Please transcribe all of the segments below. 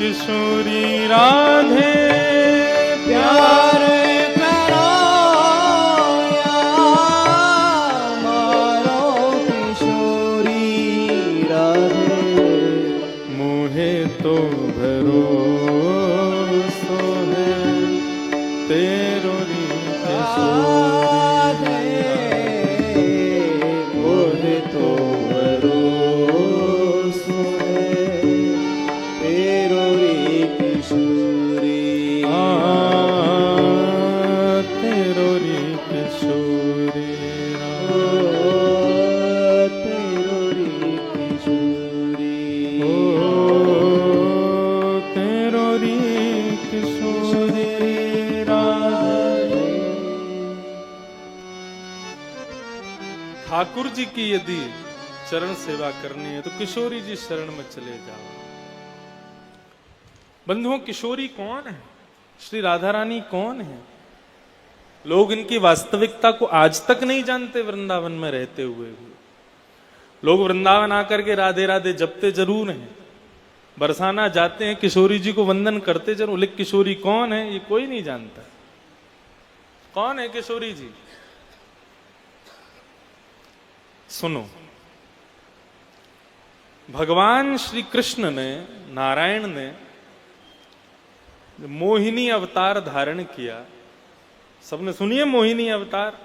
किशोरी राधे प्यार कराया मारो किशोरी राधे मोहे तो भरोसो है तेरो री किशोरी मोहे तो भरोसो है तेरो री किशोरी तेरो री किशोरी तेरो री किशोरी तेरो री किशोरी राधे। ठाकुर जी की यदि चरण सेवा करनी है तो किशोरी जी शरण में चले जाओ। बंधुओं, किशोरी कौन है? श्री राधा रानी कौन है? लोग इनकी वास्तविकता को आज तक नहीं जानते। वृंदावन में रहते हुए भी लोग वृंदावन आकर के राधे राधे जपते जरूर हैं, बरसाना जाते हैं, किशोरी जी को वंदन करते जरूर, लेकिन किशोरी कौन है ये कोई नहीं जानता। कौन है किशोरी जी? सुनो, भगवान श्री कृष्ण ने, नारायण ने मोहिनी अवतार धारण किया। सबने सुनिए मोहिनी अवतार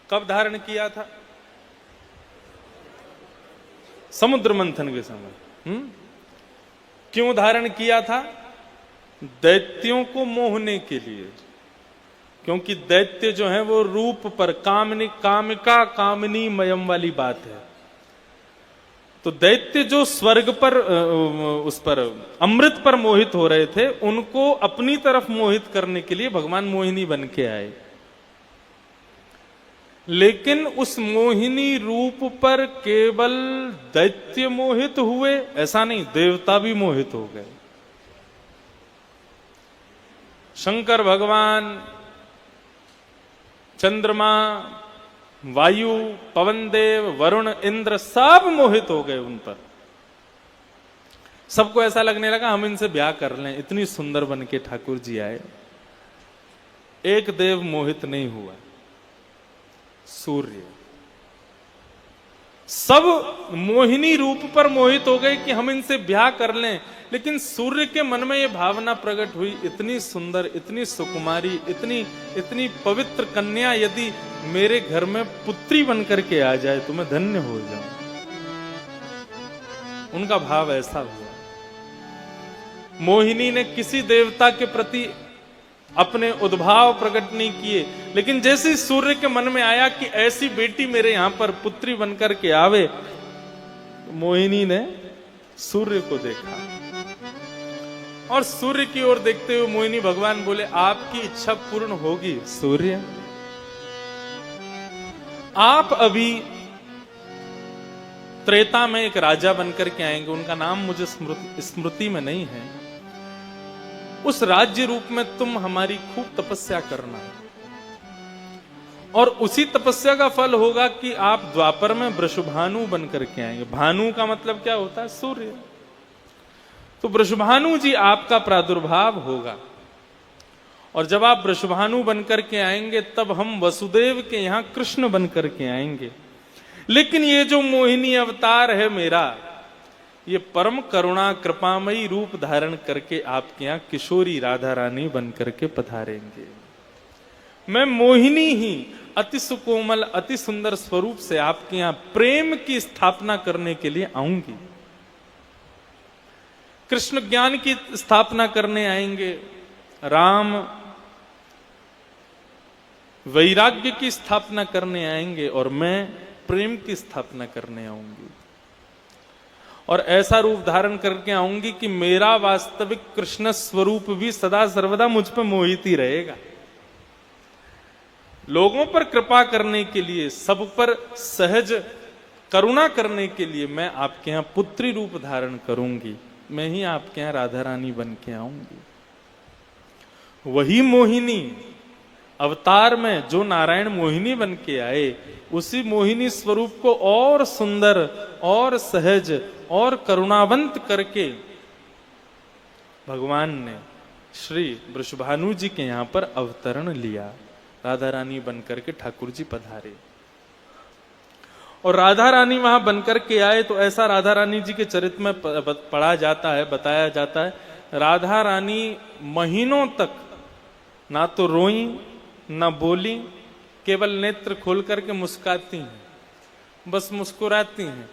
कब धारण किया था? समुद्र मंथन के समय। क्यों धारण किया था? दैत्यों को मोहने के लिए। क्योंकि दैत्य जो है वो रूप पर कामिका कामिनी मयम वाली बात है। तो दैत्य जो स्वर्ग पर उस पर अमृत पर मोहित हो रहे थे, उनको अपनी तरफ मोहित करने के लिए भगवान मोहिनी बन के आए। लेकिन उस मोहिनी रूप पर केवल दैत्य मोहित हुए ऐसा नहीं, देवता भी मोहित हो गए। शंकर भगवान, चंद्रमा, वायु, पवन देव, वरुण, इंद्र सब मोहित हो गए उन पर। सबको ऐसा लगने लगा हम इनसे ब्याह कर लें, इतनी सुंदर बन के ठाकुर जी आए। एक देव मोहित नहीं हुआ, सूर्य। सब मोहिनी रूप पर मोहित हो गए कि हम इनसे ब्याह कर लें, लेकिन सूर्य के मन में यह भावना प्रकट हुई, इतनी सुंदर, इतनी सुकुमारी, इतनी पवित्र कन्या यदि मेरे घर में पुत्री बनकर के आ जाए तो मैं धन्य हो जाऊं। उनका भाव ऐसा हुआ। मोहिनी ने किसी देवता के प्रति अपने उद्भाव प्रकट नहीं किए, लेकिन जैसे सूर्य के मन में आया कि ऐसी बेटी मेरे यहां पर पुत्री बनकर के आवे, मोहिनी ने सूर्य को देखा और सूर्य की ओर देखते हुए मोहिनी भगवान बोले, आपकी इच्छा पूर्ण होगी सूर्य। आप अभी त्रेता में एक राजा बनकर के आएंगे, उनका नाम मुझे स्मृति में नहीं है। उस राज्य रूप में तुम हमारी खूब तपस्या करना, और उसी तपस्या का फल होगा कि आप द्वापर में वृषभानु बनकर के आएंगे। भानु का मतलब क्या होता है? सूर्य। तो वृषभानु जी आपका प्रादुर्भाव होगा, और जब आप वृषभानु बनकर के आएंगे तब हम वसुदेव के यहां कृष्ण बनकर के आएंगे। लेकिन ये जो मोहिनी अवतार है मेरा, ये परम करुणा कृपामयी रूप धारण करके आपके यहां किशोरी राधा रानी बनकर के पधारेंगे। मैं मोहिनी ही अति सुकोमल, अति सुंदर स्वरूप से आपके यहां प्रेम की स्थापना करने के लिए आऊंगी। कृष्ण ज्ञान की स्थापना करने आएंगे, राम वैराग्य की स्थापना करने आएंगे, और मैं प्रेम की स्थापना करने आऊंगी। और ऐसा रूप धारण करके आऊंगी कि मेरा वास्तविक कृष्ण स्वरूप भी सदा सर्वदा मुझ पर मोहित ही रहेगा। लोगों पर कृपा करने के लिए, सब पर सहज करुणा करने के लिए मैं आपके यहां पुत्री रूप धारण करूंगी। मैं ही आपके यहां राधा रानी बन के आऊंगी। वही मोहिनी अवतार में जो नारायण मोहिनी बन के आए, उसी मोहिनी स्वरूप को और सुंदर और सहज और करुणावंत करके भगवान ने श्री वृषभानु जी के यहां पर अवतरण लिया, राधा रानी बनकर के ठाकुर जी पधारे। और राधा रानी वहां बनकर के आए तो ऐसा राधा रानी जी के चरित्र में पढ़ा जाता है, बताया जाता है, राधा रानी महीनों तक ना तो रोई ना बोली, केवल नेत्र खोल करके मुस्कुराती हैं, बस मुस्कुराती हैं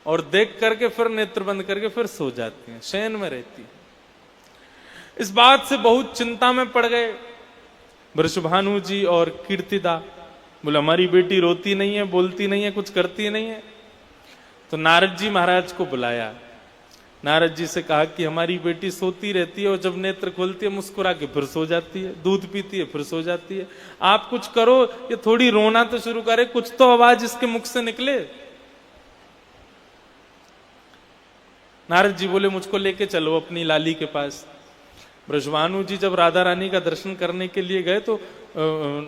और देख करके फिर नेत्र बंद करके फिर सो जाती हैं, शयन में रहती हैं। इस बात से बहुत चिंता में पड़ गए वृषभानु जी और कीर्तिदा। बोले हमारी बेटी रोती नहीं है, बोलती नहीं है, कुछ करती नहीं है। तो नारद जी महाराज को बुलाया, नारद जी से कहा कि हमारी बेटी सोती रहती है और जब नेत्र खोलती है मुस्कुरा के फिर सो जाती है, दूध पीती है फिर सो जाती है, आप कुछ करो, ये थोड़ी रोना तो शुरू करे, कुछ तो आवाज इसके मुख से निकले। नारद जी बोले मुझको लेके चलो अपनी लाली के पास। वृषभानु जी जब राधा रानी का दर्शन करने के लिए गए तो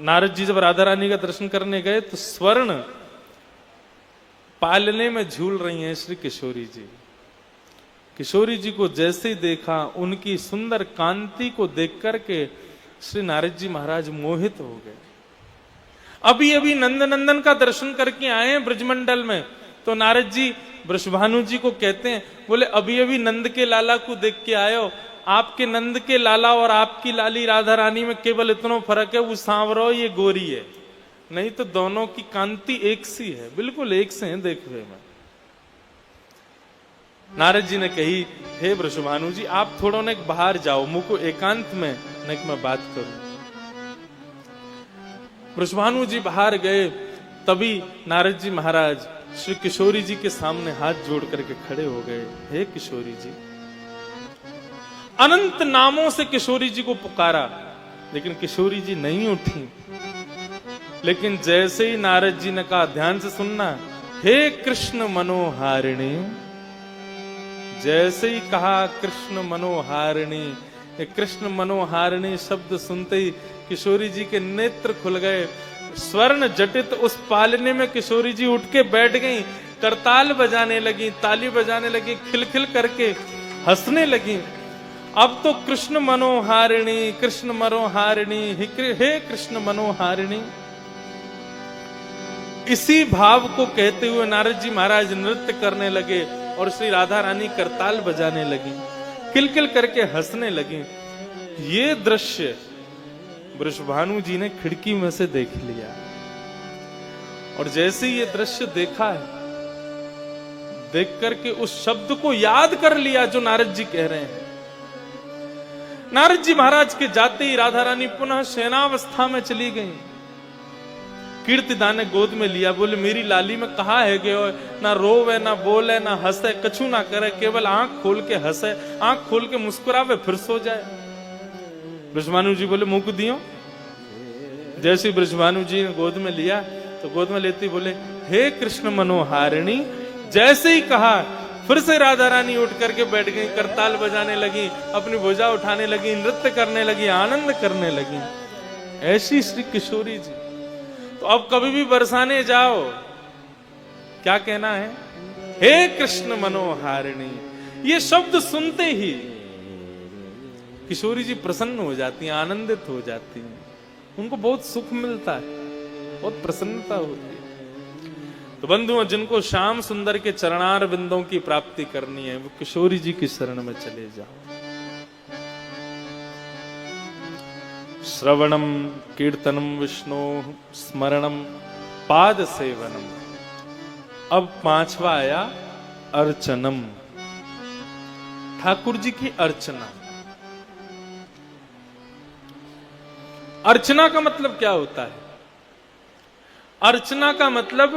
नारद जी जब राधा रानी का दर्शन करने गए तो स्वर्ण पालने में झूल रही हैं श्री किशोरी जी। किशोरी जी को जैसे ही देखा, उनकी सुंदर कांति को देख करके श्री नारद जी महाराज मोहित हो गए। अभी अभी नंद नंदन का दर्शन करके आए हैं ब्रजमंडल में, तो नारद जी वृषभानु जी को कहते हैं, बोले अभी अभी नंद के लाला को देख के आए हो, आपके नंद के लाला और आपकी लाली राधा रानी में केवल इतना फर्क है, वो सांवरा ये गोरी है, नहीं तो दोनों की कांति एक सी है, बिल्कुल एक से हैं देखे में। नारद जी ने कही, हे वृषभानु जी आप थोड़ा न बाहर जाओ, मुझको एकांत में न मैं बात करूं। वृषभानु जी बाहर गए, तभी नारद जी महाराज श्री किशोरी जी के सामने हाथ जोड़ करके खड़े हो गए। हे किशोरी जी, अनंत नामों से किशोरी जी को पुकारा, लेकिन किशोरी जी नहीं उठी। लेकिन जैसे ही नारद जी ने कहा, ध्यान से सुनना, हे कृष्ण मनोहारिणी, जैसे ही कहा कृष्ण मनोहारिणी, कृष्ण मनोहारिणी शब्द सुनते ही किशोरी जी के नेत्र खुल गए। स्वर्ण जटित उस पालने में किशोरी जी उठ के बैठ गईं, करताल बजाने लगी, ताली बजाने लगी, खिलखिल करके हंसने लगी। अब तो कृष्ण मनोहारिणी, कृष्ण मनोहारिणी, हे कृष्ण मनोहारिणी, इसी भाव को कहते हुए नारद जी महाराज नृत्य करने लगे और श्री राधा रानी करताल बजाने लगी, किलकिल करके हंसने लगी। ये दृश्य वृषभानु जी ने खिड़की में से देख लिया, और जैसे ये दृश्य देखा है, देख करके उस शब्द को याद कर लिया जो नारद जी कह रहे हैं। नारद जी महाराज के जाते ही राधा रानी पुनः शयनावस्था में चली गई। कीर्तिदा ने गोद में लिया, बोले मेरी लाली में कहा है गयो, ना रोवे ना बोले ना हंसे, कछु ना करे, केवल आंख खोल के हंसे, आंख खोल के मुस्कुरावे फिर सो जाए। वृषभानु जी बोले मुंह को दियो। जैसे वृषभानु जी ने गोद में लिया तो गोद में लेती बोले, हे कृष्ण मनोहारिणी, जैसे ही कहा फिर से राधा रानी उठ करके बैठ गई, करताल बजाने लगी, अपनी भुजा उठाने लगी, नृत्य करने लगी, आनंद करने लगी। ऐसी श्री किशोरी जी। तो अब कभी भी बरसाने जाओ, क्या कहना है, हे कृष्ण मनोहारिणी। ये शब्द सुनते ही किशोरी जी प्रसन्न हो जाती हैं, आनंदित हो जाती हैं, उनको बहुत सुख मिलता है, बहुत प्रसन्नता होती है। तो बंधुओं, जिनको श्याम सुंदर के चरणार बिंदों की प्राप्ति करनी है, वो किशोरी जी की शरण में चले जाओ। श्रवणम कीर्तनम विष्णु स्मरणम पाद सेवनम। अब पांचवा आया अर्चनम, ठाकुर जी की अर्चना। अर्चना का मतलब क्या होता है? अर्चना का मतलब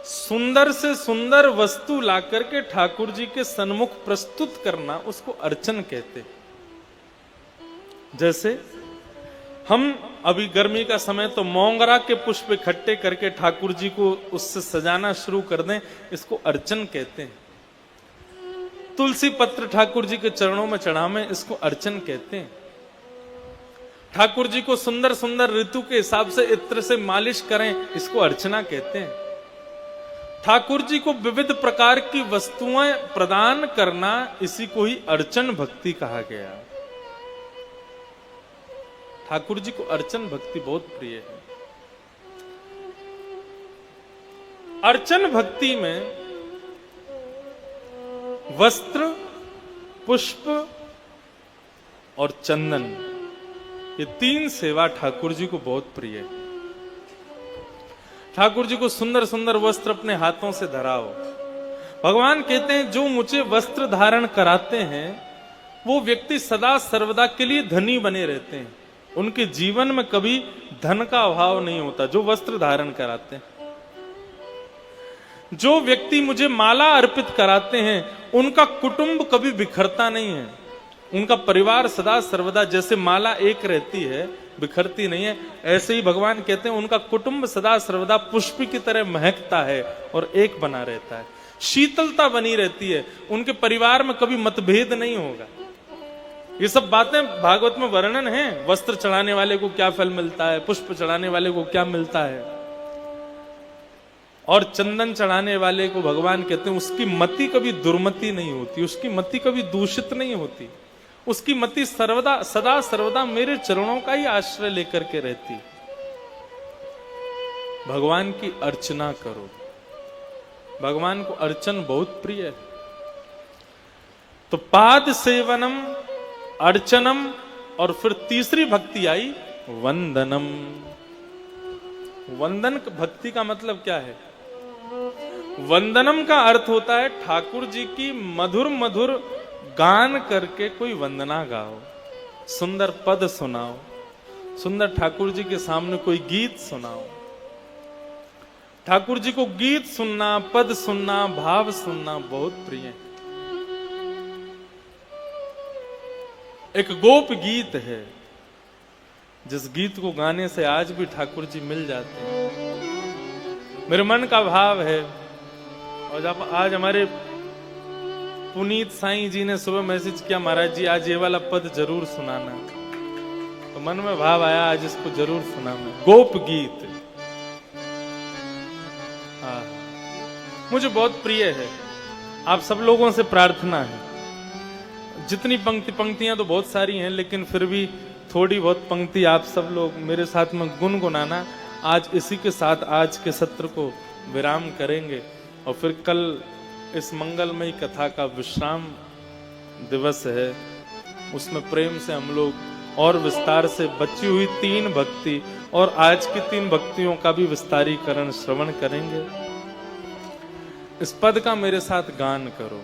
सुंदर से सुंदर वस्तु लाकर के ठाकुर जी के सन्मुख प्रस्तुत करना, उसको अर्चन कहते हैं। जैसे हम अभी गर्मी का समय तो मोंगरा के पुष्प इकट्ठे करके ठाकुर जी को उससे सजाना शुरू कर दें, इसको अर्चन कहते हैं। तुलसी पत्र ठाकुर जी के चरणों में चढ़ावें, इसको अर्चन कहते हैं। ठाकुर जी को सुंदर सुंदर ऋतु के हिसाब से इत्र से मालिश करें, इसको अर्चना कहते हैं। ठाकुर जी को विविध प्रकार की वस्तुएं प्रदान करना, इसी को ही अर्चन भक्ति कहा गया। ठाकुर जी को अर्चन भक्ति बहुत प्रिय है। अर्चन भक्ति में वस्त्र, पुष्प और चंदन, ये तीन सेवा ठाकुर जी को बहुत प्रिय है। ठाकुर जी को सुंदर सुंदर वस्त्र अपने हाथों से धराओ। भगवान कहते हैं जो मुझे वस्त्र धारण कराते हैं वो व्यक्ति सदा सर्वदा के लिए धनी बने रहते हैं। उनके जीवन में कभी धन का अभाव नहीं होता, जो वस्त्र धारण कराते हैं। जो व्यक्ति मुझे माला अर्पित कराते हैं उनका कुटुंब कभी बिखरता नहीं है। उनका परिवार सदा सर्वदा, जैसे माला एक रहती है बिखरती नहीं है, ऐसे ही भगवान कहते हैं उनका कुटुंब सदा सर्वदा पुष्प की तरह महकता है और एक बना रहता है, शीतलता बनी रहती है। उनके परिवार में कभी मतभेद नहीं होगा। ये सब बातें भागवत में वर्णन है। वस्त्र चढ़ाने वाले को क्या फल मिलता है, पुष्प चढ़ाने वाले को क्या मिलता है, और चंदन चढ़ाने वाले को भगवान कहते हैं उसकी मति कभी दुर्मति नहीं होती, उसकी मति कभी दूषित नहीं होती, उसकी मति सर्वदा सदा सर्वदा मेरे चरणों का ही आश्रय लेकर के रहती। भगवान की अर्चना करो। भगवान को अर्चन बहुत प्रिय है। तो पाद सेवनम, अर्चनम, और फिर तीसरी भक्ति आई वंदनम। वंदन भक्ति का मतलब क्या है? वंदनम का अर्थ होता है ठाकुर जी की मधुर मधुर गान करके कोई वंदना गाओ, सुंदर पद सुनाओ, सुंदर ठाकुर जी के सामने कोई गीत सुनाओ। ठाकुर जी को गीत सुनना, पद सुनना, भाव सुनना बहुत प्रिय है। एक गोप गीत है जिस गीत को गाने से आज भी ठाकुर जी मिल जाते हैं। मेरे मन का भाव है, और जब आज हमारे पुनीत साईं जी ने सुबह मैसेज किया, महाराज जी आज ये वाला पद जरूर सुनाना, तो मन में भाव आया आज इसको जरूर सुनाना। गोप गीत हाँ मुझे बहुत प्रिय है। आप सब लोगों से प्रार्थना है, जितनी पंक्तियां तो बहुत सारी हैं, लेकिन फिर भी थोड़ी बहुत पंक्ति आप सब लोग मेरे साथ में गुनगुनाना। आज इसी के साथ आज के सत्र को विराम करेंगे, और फिर कल इस मंगलमयी कथा का विश्राम दिवस है, उसमें प्रेम से हम लोग और विस्तार से बची हुई 3 भक्ति और आज की 3 भक्तियों का भी विस्तारीकरण श्रवण करेंगे। इस पद का मेरे साथ गान करो।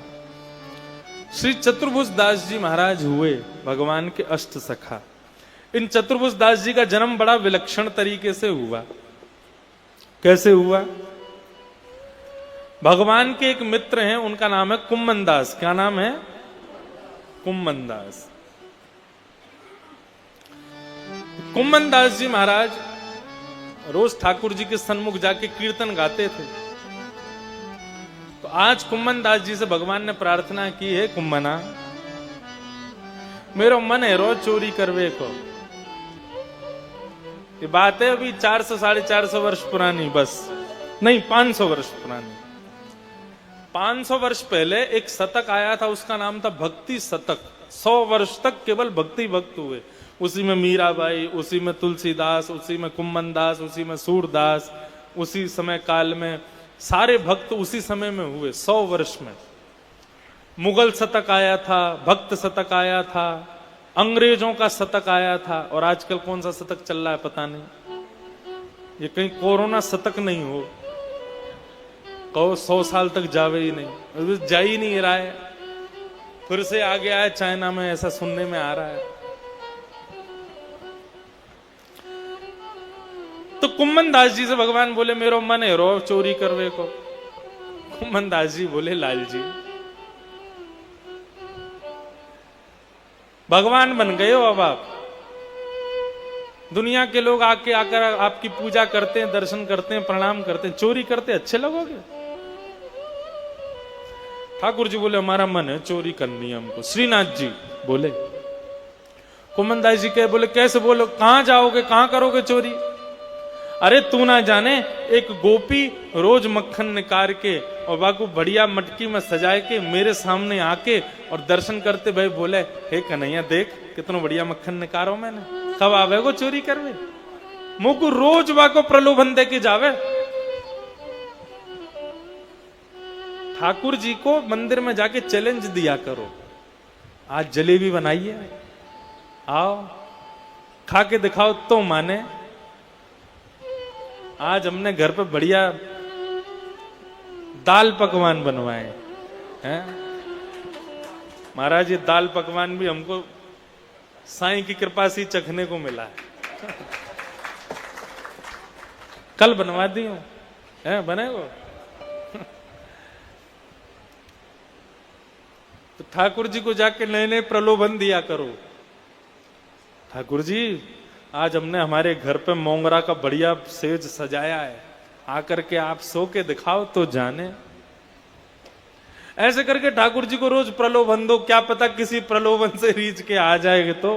श्री चतुर्भुज दास जी महाराज हुए भगवान के अष्ट सखा। इन चतुर्भुज दास जी का जन्म बड़ा विलक्षण तरीके से हुआ। कैसे हुआ? भगवान के एक मित्र हैं, उनका नाम है कुम्मन दास। क्या नाम है? कुम्मन दास। कुम्मन दास जी महाराज रोज ठाकुर जी के सन्मुख जाके कीर्तन गाते थे। तो आज कुम्मन दास जी से भगवान ने प्रार्थना की है, कुम्मना मेरो मन है रोज चोरी करवे को। ये बात है अभी 400 450 वर्ष पुरानी, बस नहीं 500 वर्ष पुरानी। 500 वर्ष पहले एक शतक आया था, उसका नाम था भक्ति शतक। 100 वर्ष तक केवल भक्ति भक्त हुए। उसी में मीराबाई, उसी में तुलसीदास, उसी में कुम्मन दास, उसी में सूरदास, उसी समय काल में सारे भक्त उसी समय में हुए। 100 वर्ष में मुगल शतक आया था, भक्त शतक आया था, अंग्रेजों का शतक आया था, और आजकल कौन सा शतक चल रहा है पता नहीं। ये कहीं कोरोना शतक नहीं हो, कहो 100 साल तक जावे ही नहीं, जा ही नहीं रहा है। फिर से आ गया है चाइना में, ऐसा सुनने में आ रहा है। तो कुम्मन दास जी से भगवान बोले मेरो मन है रो चोरी करवे को। कुम्मन दास जी बोले लाल जी भगवान बन गए हो अब आप। दुनिया के लोग आके आकर आपकी पूजा करते हैं, दर्शन करते हैं, प्रणाम करते हैं, चोरी करते अच्छे लगोगे? ठाकुर जी बोले हमारा मन है चोरी करनी है हमको। श्रीनाथ जी बोले, कुम्मन दास जी के बोले कैसे? बोलो कहां जाओगे, कहां करोगे चोरी? अरे तू ना जाने, एक गोपी रोज मक्खन निकाल के और बाको बढ़िया मटकी में सजाए के मेरे सामने आके और दर्शन करते भाई बोले, हे कन्हैया देख कितना बढ़िया मक्खन निकारो मैंने, कब आवे को चोरी करवे। मुको रोज बाको प्रलोभन दे के जावे। ठाकुर जी को मंदिर में जाके चैलेंज दिया करो, आज जलेबी बनाइए, आओ खा के दिखाओ तो माने। आज हमने घर पे बढ़िया दाल पकवान बनवाए हैं महाराज। ये दाल पकवान भी हमको साईं की कृपा से चखने को मिला है। कल बनवा दी हूं, है बनेगो। तो ठाकुर जी को जाके नए नए प्रलोभन दिया करो। ठाकुर जी आज हमने हमारे घर पे मोंगरा का बढ़िया सेज सजाया है, आकर के आप सो के दिखाओ तो जाने। ऐसे करके ठाकुर जी को रोज प्रलोभन दो, क्या पता किसी प्रलोभन से रीझ के आ जाएगा तो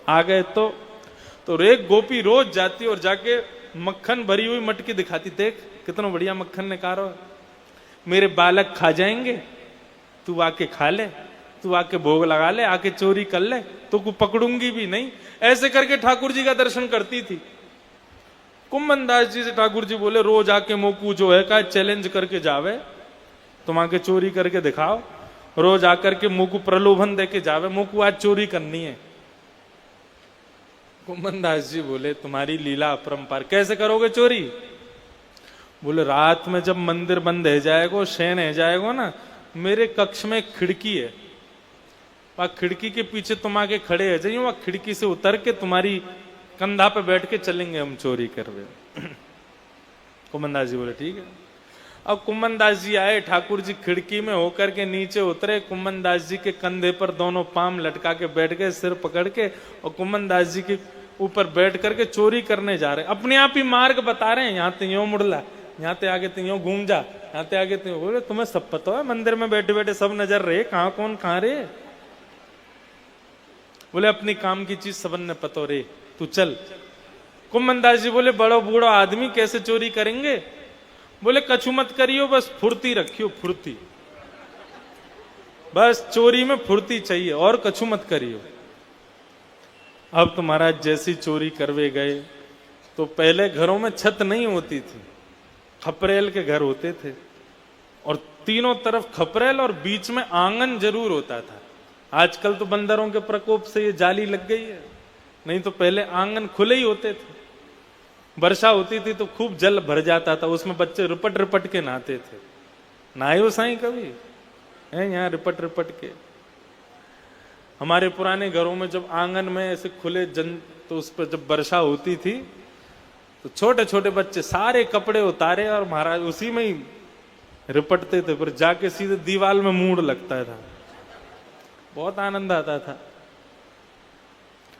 आ गए तो एक गोपी रोज जाती और जाके मक्खन भरी हुई मटकी दिखाती, देख कितना बढ़िया मक्खन निकालो, मेरे बालक खा जाएंगे, तू आके खा ले, तू आके भोग लगा ले, आके चोरी कर ले, तो को पकड़ूंगी भी नहीं। ऐसे करके ठाकुर जी का दर्शन करती थी। कुम्भन दास जी से ठाकुर जी बोले, रोज आके मोकू जो है का चैलेंज करके जावे, तुम आके चोरी करके दिखाओ। रोज आकर के मुकु प्रलोभन दे के जावे, मुकु आज चोरी करनी है। कुम्भन दास जी बोले, तुम्हारी लीला अपरंपार, कैसे करोगे चोरी? बोले रात में जब मंदिर बंद है जाएगो, शयन है जाएगो ना, मेरे कक्ष में एक खिड़की है, वहां खिड़की के पीछे तुम आके खड़े है जाइए, वहां खिड़की से उतर के तुम्हारी कंधा पे बैठ के चलेंगे हम चोरी करवे। कुम्भन दास जी बोले ठीक है। अब कुम्भन दास जी आए, ठाकुर जी खिड़की में होकर के नीचे उतरे, कुम्भन दास जी के कंधे पर दोनों पाम लटका के बैठ गए, सिर पकड़ के, और कुम्भन दास जी के ऊपर बैठ करके चोरी करने जा रहे। अपने आप ही मार्ग बता रहे हैं, यहाँ ते यो मुड़ला, यहाँ ते आगे ते यो घूम जा, यहाँ ते आगे ते। बोले तुम्हें सब पता है, मंदिर में बैठे बैठे सब नजर रहे, कहाँ कौन कहाँ रे। बोले अपनी काम की चीज सबन ने पतो रे, तू चल। कुम्भन दास जी बोले बड़ो बूढ़ो आदमी कैसे चोरी करेंगे? बोले कछु मत करियो, बस फुर्ती रखियो, फुर्ती, बस चोरी में फुर्ती चाहिए और कछु मत करियो। अब तो महाराज जैसी चोरी करवे गए, तो पहले घरों में छत नहीं होती थी, खपरेल के घर होते थे, और तीनों तरफ खपरेल और बीच में आंगन जरूर होता था। आजकल तो बंदरों के प्रकोप से ये जाली लग गई है, नहीं तो पहले आंगन खुले ही होते थे। वर्षा होती थी तो खूब जल भर जाता था, उसमें बच्चे रिपट रिपट के नहाते थे। नहाए हो साईं कभी? है यहाँ रिपट रिपट के। हमारे पुराने घरों में जब आंगन में ऐसे खुले तो उस पर जब वर्षा होती थी तो छोटे छोटे बच्चे सारे कपड़े उतारे और महाराज उसी में ही रिपटते थे, फिर जाके सीधे दीवार में मूड लगता था, बहुत आनंद आता था।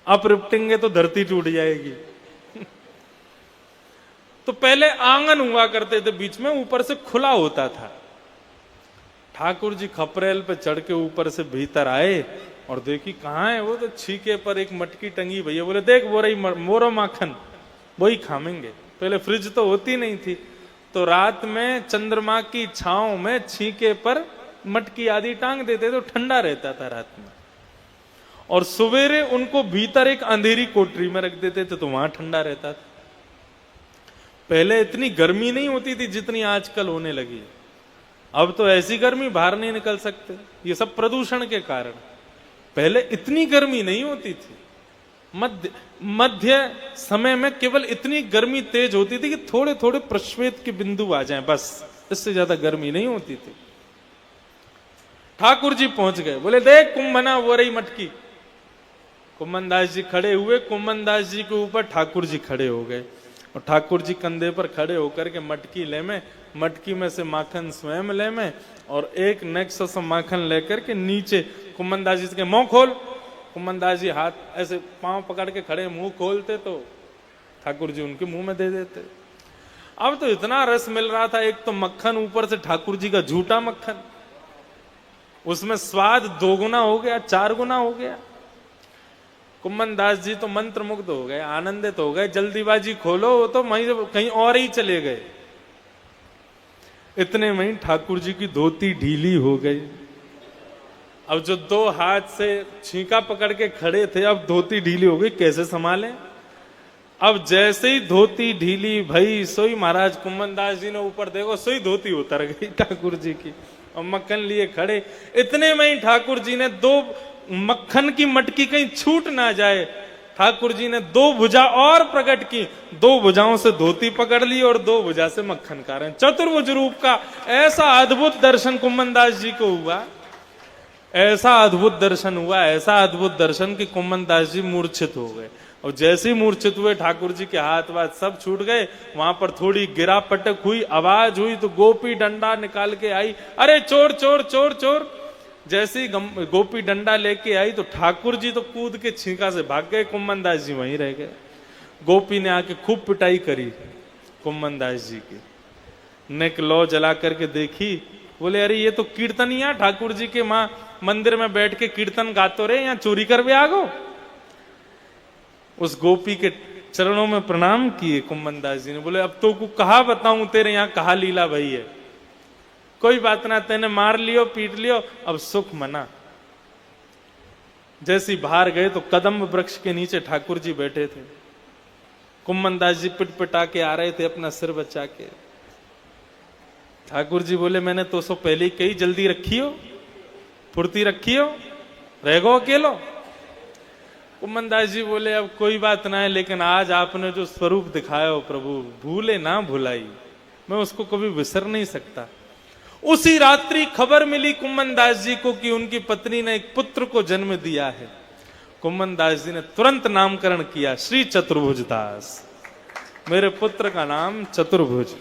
अब रिपटेंगे तो धरती टूट जाएगी। तो पहले आंगन हुआ करते थे, बीच में ऊपर से खुला होता था। ठाकुर जी खपरेल पे चढ़ के ऊपर से भीतर आए और देखी कहाँ है वो, तो छीके पर एक मटकी टंगी भैया। बोले देख वो रही मोरो माखन, वही खामेंगे। पहले फ्रिज तो होती नहीं थी, तो रात में चंद्रमा की छांव में छीके पर मटकी आदि टांग देते तो ठंडा रहता था रात में, और सवेरे उनको भीतर एक अंधेरी कोठरी में रख देते थे तो वहां ठंडा रहता था। पहले इतनी गर्मी नहीं होती थी जितनी आजकल होने लगी है। अब तो ऐसी गर्मी बाहर नहीं निकल सकते, ये सब प्रदूषण के कारण। पहले इतनी गर्मी नहीं होती थी, मध्य समय में केवल इतनी गर्मी तेज होती थी कि थोड़े थोड़े प्रश्वेत के बिंदु आ जाएं, बस, इससे ज्यादा गर्मी नहीं होती थी। ठाकुर जी पहुंच गए, बोले देख कुंभना वो रही मटकी। कुम्भन दास जी खड़े हुए, कुम्भन दास जी के ऊपर ठाकुर जी खड़े हो गए, और ठाकुर जी कंधे पर खड़े होकर के मटकी ले में, मटकी में से माखन स्वयं ले में, और एक नेक्स्ट से माखन लेकर के नीचे कुम्भन दास जी के मुंह खोल। कुम्भन दास जी हाथ ऐसे पांव पकड़ के खड़े, मुंह खोलते तो ठाकुर जी उनके मुंह में दे देते। अब तो इतना रस मिल रहा था, एक तो मक्खन, ऊपर से ठाकुर जी का झूठा मक्खन, उसमें स्वाद 2 गुना हो गया, 4 गुना हो गया। कुम्मन दास जी तो मंत्र मुग्ध हो गए, आनंदित हो गए, जल्दीबाजी खोलो, वो तो कहीं और ही चले गए। इतने में ही ठाकुर जी की धोती ढीली हो गई। अब जो 2 हाथ से छींका पकड़ के खड़े थे, अब धोती ढीली हो गई, कैसे संभालें। अब जैसे ही धोती ढीली भई, सोई महाराज कुम्मन दास जी ने ऊपर देखो, सोई धोती उतर गई ठाकुर जी की, और मक्खन लिए खड़े। इतने में ही ठाकुर जी ने 2 मक्खन की मटकी कहीं छूट ना जाए, ठाकुर जी ने 2 भुजा और प्रकट की, 2 भुजाओं से धोती पकड़ ली और 2 भुजा से मक्खन खा रहे हैं। चतुर्भुज रूप का ऐसा अद्भुत दर्शन कुम्मन दास जी को हुआ, ऐसा अद्भुत दर्शन हुआ, ऐसा अद्भुत दर्शन कि कुम्मन दास जी मूर्छित हो गए। और जैसे ही मूर्छित हुए, ठाकुर जी के हाथ वाथ सब छूट गए। वहां पर थोड़ी गिरा पटक हुई, आवाज हुई, तो गोपी डंडा निकाल के आई, अरे चोर चोर चोर चोर। जैसे ही गोपी डंडा लेके आई तो ठाकुर जी तो कूद के छींका से भाग गए, कुम्मन दास जी वहीं रह गए। गोपी ने आके खूब पिटाई करी कुम्मन दास जी की, नेक लौ जला करके देखी, बोले अरे ये तो कीर्तनिया ठाकुर जी के माँ मंदिर में बैठ के कीर्तन गातो रहे, यहाँ चोरी कर भी आगो। उस गोपी के चरणों में प्रणाम किए कुम्मन दास जी ने, बोले अब तो को कहा बताऊं, तेरे यहाँ कहा लीला भई है, कोई बात ना, तेने मार लियो पीट लियो, अब सुख मना। जैसी बाहर गए तो कदम वृक्ष के नीचे ठाकुर जी बैठे थे। कुम्मन दास जी पिटपिटा के आ रहे थे अपना सिर बचा के। ठाकुर जी बोले मैंने तो सो पहले ही कही, जल्दी रखियो, फुर्ती रखियो, रह गो अकेलो। कुम्मन दास जी बोले अब कोई बात ना है, लेकिन आज आपने जो स्वरूप दिखाया हो प्रभु, भूले ना भुलाई, मैं उसको कभी विसर नहीं सकता। उसी रात्रि खबर मिली कुम्मन दास जी को कि उनकी पत्नी ने एक पुत्र को जन्म दिया है। कुम्मन दास जी ने तुरंत नामकरण किया, श्री चतुर्भुज दास, मेरे पुत्र का नाम चतुर्भुज।